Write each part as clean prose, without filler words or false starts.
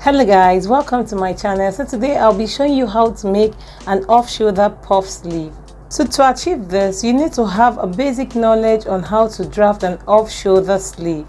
Hello guys, welcome to my channel. So today I'll be showing you how to make an off-shoulder puff sleeve. So to achieve this, you need to have a basic knowledge on how to draft an off-shoulder sleeve.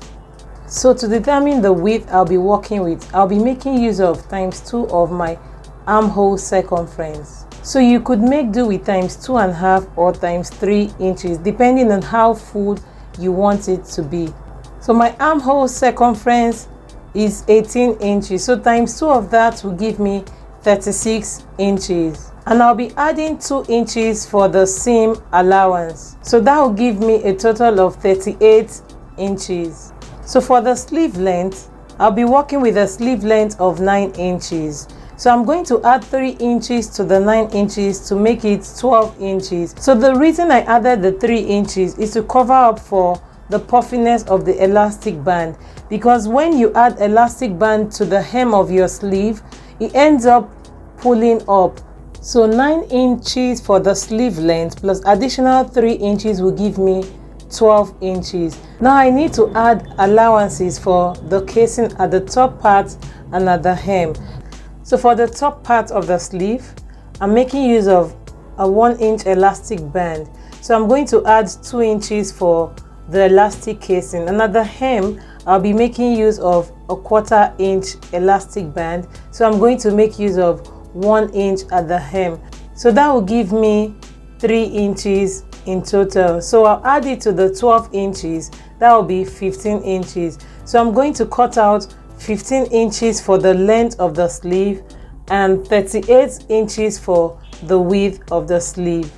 So to determine the width I'll be working with, I'll be making use of ×2 of my armhole circumference. So you could make do with ×2.5 or ×3 inches depending on how full you want it to be. So my armhole circumference is 18 inches, so ×2 of that will give me 36 inches, and I'll be adding 2 inches for the seam allowance, so that will give me a total of 38 inches. So for the sleeve length, I'll be working with a sleeve length of 9 inches, so I'm going to add 3 inches to the 9 inches to make it 12 inches. So the reason I added the 3 inches is to cover up for the puffiness of the elastic band, because when you add elastic band to the hem of your sleeve, it ends up pulling up. So 9 inches for the sleeve length plus additional 3 inches will give me 12 inches. Now I need to add allowances for the casing at the top part and at the hem. So for the top part of the sleeve, I'm making use of a 1-inch elastic band, so I'm going to add 2 inches for the elastic casing, and at the hem I'll be making use of a 1/4 inch elastic band, so I'm going to make use of 1 inch at the hem, so that will give me 3 inches in total. So I'll add it to the 12 inches, that will be 15 inches. So I'm going to cut out 15 inches for the length of the sleeve and 38 inches for the width of the sleeve.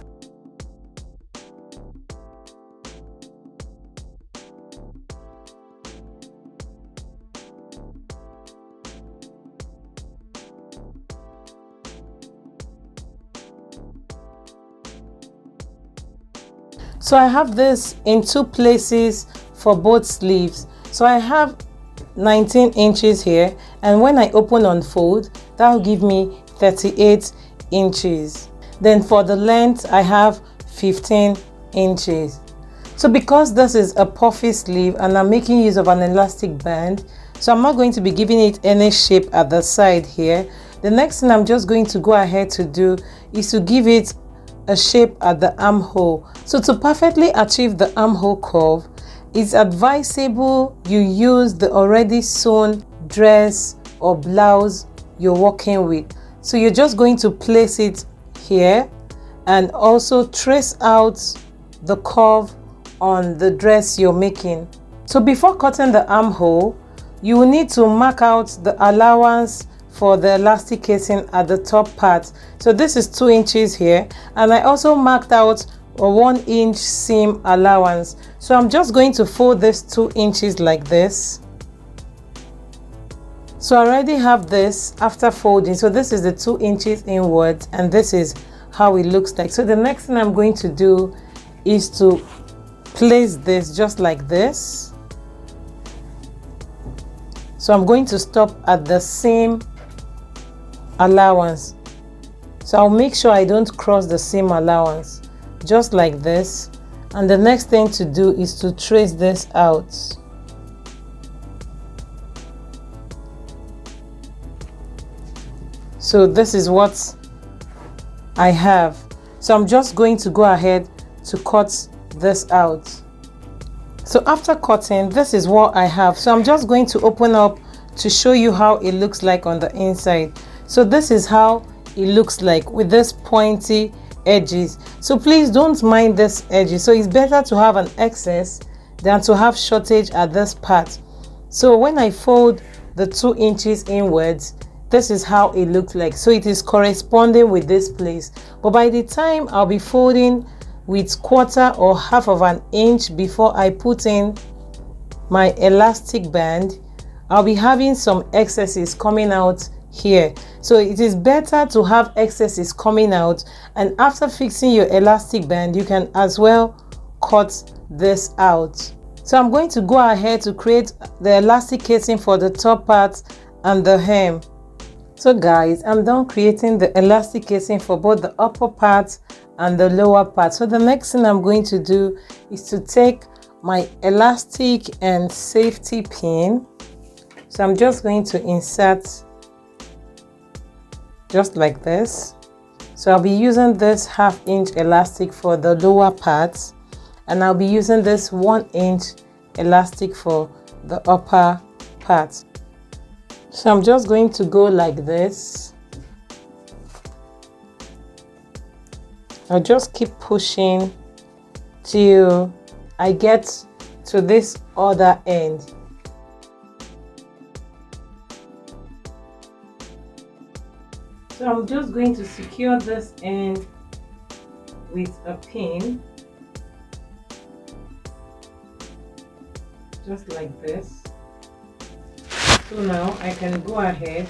So I have this in 2 places for both sleeves. So I have 19 inches here, and when I open unfold, that will give me 38 inches. Then for the length, I have 15 inches. So because this is a puffy sleeve and I'm making use of an elastic band, so I'm not going to be giving it any shape at the side here. The next thing I'm just going to go ahead to do is to give it a shape at the armhole. So to perfectly achieve the armhole curve, it's advisable you use the already sewn dress or blouse you're working with. So you're just going to place it here and also trace out the curve on the dress you're making. So before cutting the armhole, you will need to mark out the allowance for the elastic casing at the top part. So this is 2 inches here, and I also marked out a 1-inch seam allowance. So I'm just going to fold this 2 inches like this. So I already have this after folding. So this is the 2 inches inwards, and this is how it looks like. So the next thing I'm going to do is to place this just like this. So I'm going to stop at the seam allowance, so I'll make sure I don't cross the seam allowance, just like this. And the next thing to do is to trace this out. So this is what I have, so I'm just going to go ahead to cut this out. So after cutting, this is what I have, so I'm just going to open up to show you how it looks like on the inside. So this is how it looks like with this pointy edges. So please don't mind this edges. So it's better to have an excess than to have shortage at this part. So when I fold the 2 inches inwards, this is how it looks like. So it is corresponding with this place. But by the time I'll be folding with 1/4 or 1/2 of an inch before I put in my elastic band, I'll be having some excesses coming out here. So it is better to have excesses coming out, and after fixing your elastic band, you can as well cut this out. So I'm going to go ahead to create the elastic casing for the top part and the hem. So guys, I'm done creating the elastic casing for both the upper part and the lower part. So the next thing I'm going to do is to take my elastic and safety pin. So I'm just going to insert just like this. So I'll be using this 1/2 inch elastic for the lower parts, and I'll be using this 1 inch elastic for the upper part. So I'm just going to go like this. I'll just keep pushing till I get to this other end. So I'm just going to secure this end with a pin, just like this. So now I can go ahead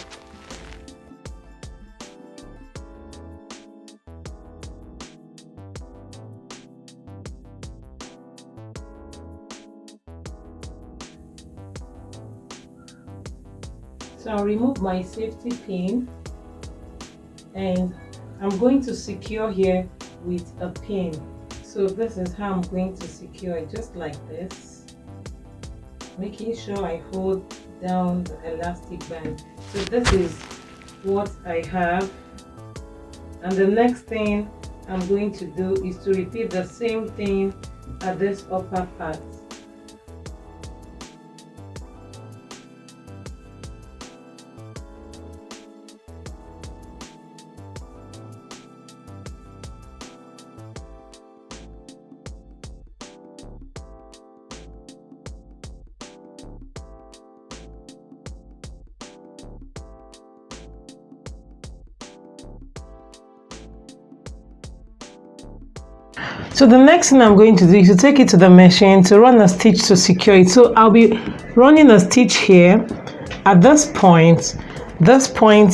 so I'll remove my safety pin and I'm going to secure here with a pin. So this is how I'm going to secure it, just like this, making sure I hold down the elastic band. So this is what I have, and the next thing I'm going to do is to repeat the same thing at this upper part. So the next thing I'm going to do is to take it to the machine to run a stitch to secure it. So I'll be running a stitch here at this point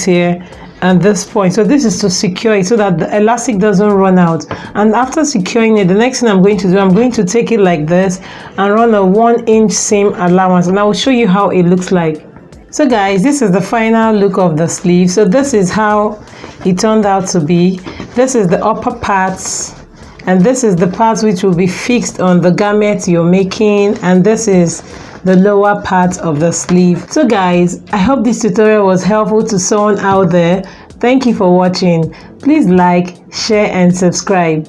here, and this point. So this is to secure it so that the elastic doesn't run out. And after securing it, the next thing I'm going to do, I'm going to take it like this and run a 1 inch seam allowance, and I will show you how it looks like. So guys, this is the final look of the sleeve. So this is how it turned out to be. This is the upper parts, and this is the part which will be fixed on the garment you're making, and this is the lower part of the sleeve. So guys, I hope this tutorial was helpful to someone out there. Thank you for watching. Please like, share and subscribe.